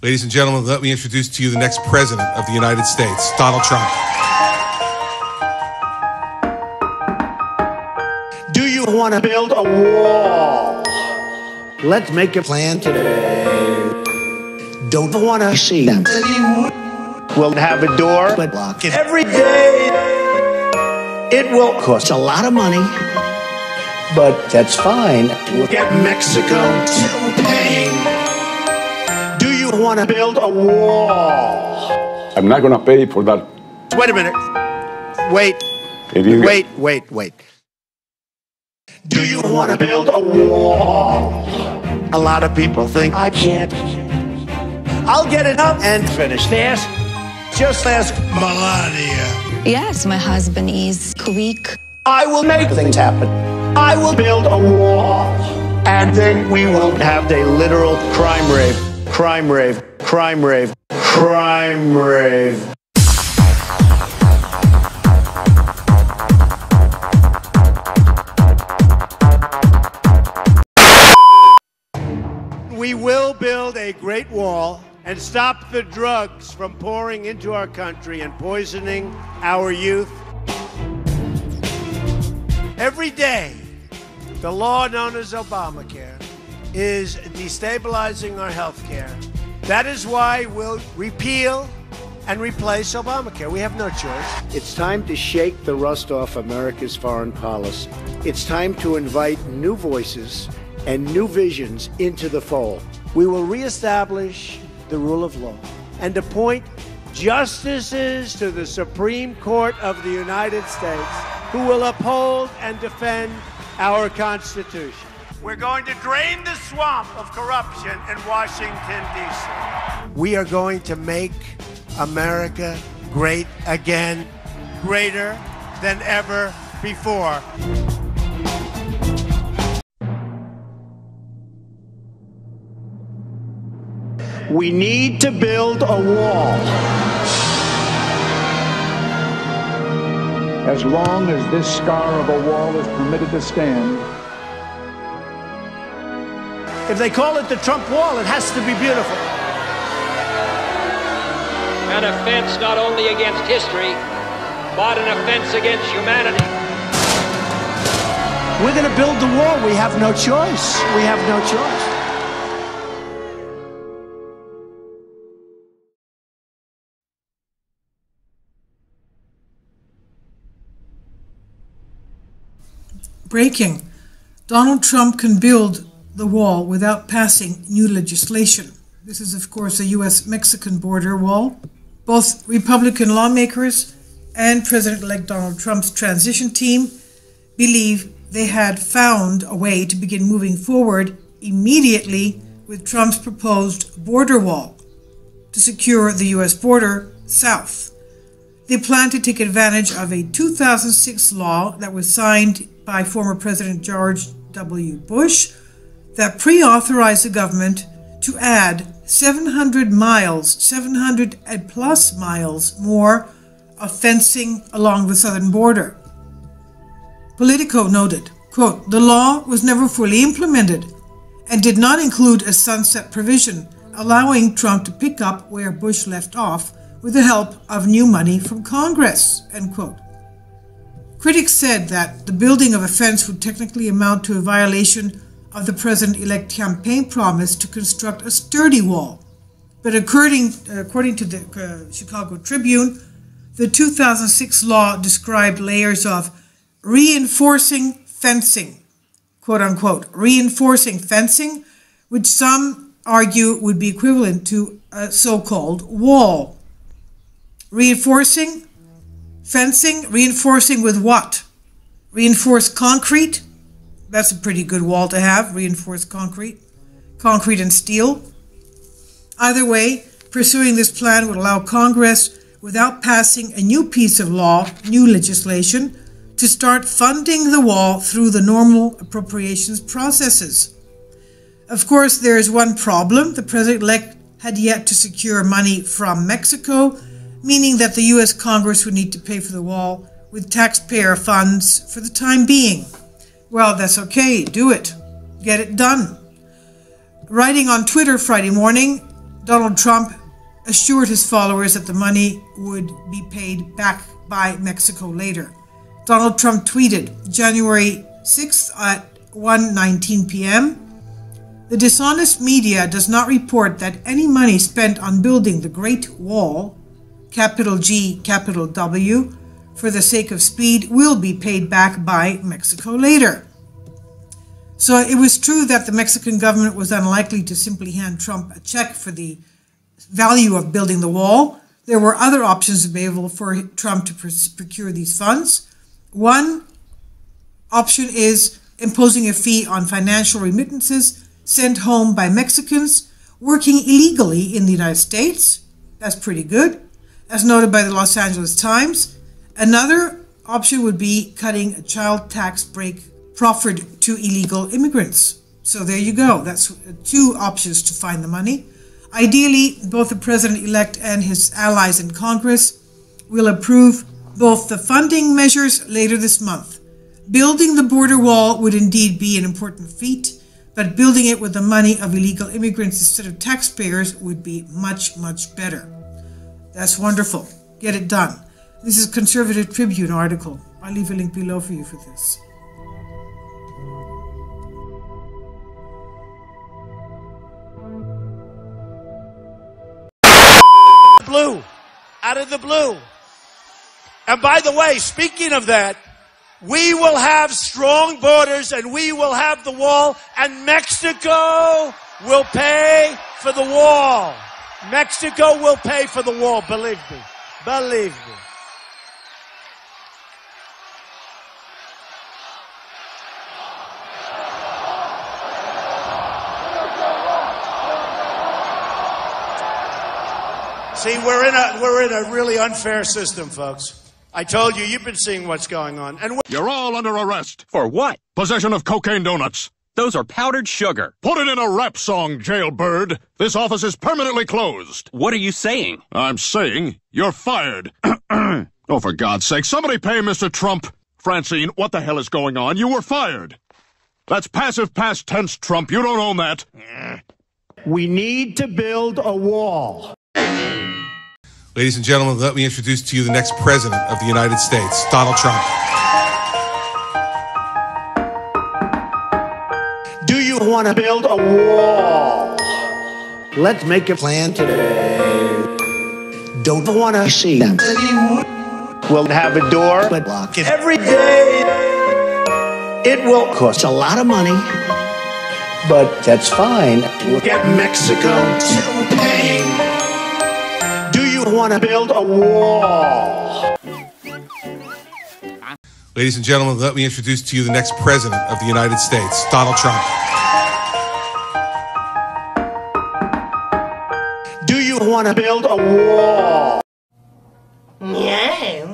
Ladies and gentlemen, let me introduce to you the next president of the United States, Donald Trump. Do you want to build a wall? Let's make a plan today. Don't want to see them anymore. We'll have a door, but lock it every day. It will cost a lot of money, but that's fine. We'll get Mexico to pay. Do you want to build a wall? I'm not going to pay for that. Wait a minute. Wait. Do you want to build a wall? A lot of people think I can't. I'll get it up and finish. Just ask Melania. Yes, my husband is quick. I will make things happen. I will build a wall. And then we will have a literal crime rave. Crime rave. Crime rave. Crime rave. We will build a great wall and stop the drugs from pouring into our country and poisoning our youth. Every day, the law known as Obamacare is destabilizing our health care. That is why we'll repeal and replace Obamacare. We have no choice. It's time to shake the rust off America's foreign policy. It's time to invite new voices and new visions into the fold. We will reestablish the rule of law and appoint justices to the Supreme Court of the United States who will uphold and defend our Constitution. We're going to drain the swamp of corruption in Washington, D.C. We are going to make America great again, greater than ever before. We need to build a wall. As long as this scar of a wall is permitted to stand. If they call it the Trump wall, it has to be beautiful. An offense not only against history, but an offense against humanity. We're going to build the wall. We have no choice. We have no choice. Breaking. Donald Trump can build the wall without passing new legislation. This is, of course, a U.S.-Mexican border wall. Both Republican lawmakers and President-elect Donald Trump's transition team believe they had found a way to begin moving forward immediately with Trump's proposed border wall to secure the U.S. border south. They plan to take advantage of a 2006 law that was signed by former President George W. Bush that pre-authorized the government to add 700 and plus miles more of fencing along the southern border. Politico noted, quote, "The law was never fully implemented and did not include a sunset provision allowing Trump to pick up where Bush left off with the help of new money from Congress," end quote. Critics said that the building of a fence would technically amount to a violation of the president-elect campaign promise to construct a sturdy wall. But according to the Chicago Tribune, the 2006 law described layers of reinforcing fencing, quote unquote, reinforcing fencing, which some argue would be equivalent to a so-called wall. Reinforcing fencing, reinforcing with what? Reinforced concrete? That's a pretty good wall to have, reinforced concrete. Concrete and steel. Either way, pursuing this plan would allow Congress, without passing a new piece of law, new legislation, to start funding the wall through the normal appropriations processes. Of course, there is one problem. The president-elect had yet to secure money from Mexico, meaning that the U.S. Congress would need to pay for the wall with taxpayer funds for the time being. Well, that's okay. Do it. Get it done. Writing on Twitter Friday morning, Donald Trump assured his followers that the money would be paid back by Mexico later. Donald Trump tweeted January 6th at 1:19 p.m. The dishonest media does not report that any money spent on building the Great Wall, capital G, capital W, for the sake of speed, will be paid back by Mexico later. So it was true that the Mexican government was unlikely to simply hand Trump a check for the value of building the wall. There were other options available for Trump to procure these funds. One option is imposing a fee on financial remittances sent home by Mexicans working illegally in the United States. That's pretty good, as noted by the Los Angeles Times. Another option would be cutting a child tax break proffered to illegal immigrants. So there you go. That's two options to find the money. Ideally, both the president-elect and his allies in Congress will approve both the funding measures later this month. Building the border wall would indeed be an important feat, but building it with the money of illegal immigrants instead of taxpayers would be much, much better. That's wonderful. Get it done. This is a Conservative Tribune article. I'll leave a link below for you for this. Blue, out of the blue. And by the way, speaking of that, we will have strong borders and we will have the wall, and Mexico will pay for the wall. Mexico will pay for the wall, believe me. Believe me. See, we're in a really unfair system, folks. I told you, you've been seeing what's going on. And you're all under arrest. For what? Possession of cocaine donuts. Those are powdered sugar. Put it in a rap song, jailbird. This office is permanently closed. What are you saying? I'm saying you're fired. Oh, for God's sake, somebody pay Mr. Trump. Francine, what the hell is going on? You were fired. That's passive past tense, Trump. You don't own that. We need to build a wall. Ladies and gentlemen, let me introduce to you the next president of the United States, Donald Trump. Do you want to build a wall? Let's make a plan today. Don't want to see them. We'll have a door, but lock it every day. It will cost a lot of money, but that's fine. We'll get Mexico to pay. Want to build a wall. Ladies and gentlemen, let me introduce to you the next president of the United States, Donald Trump. Do you want to build a wall? Yeah.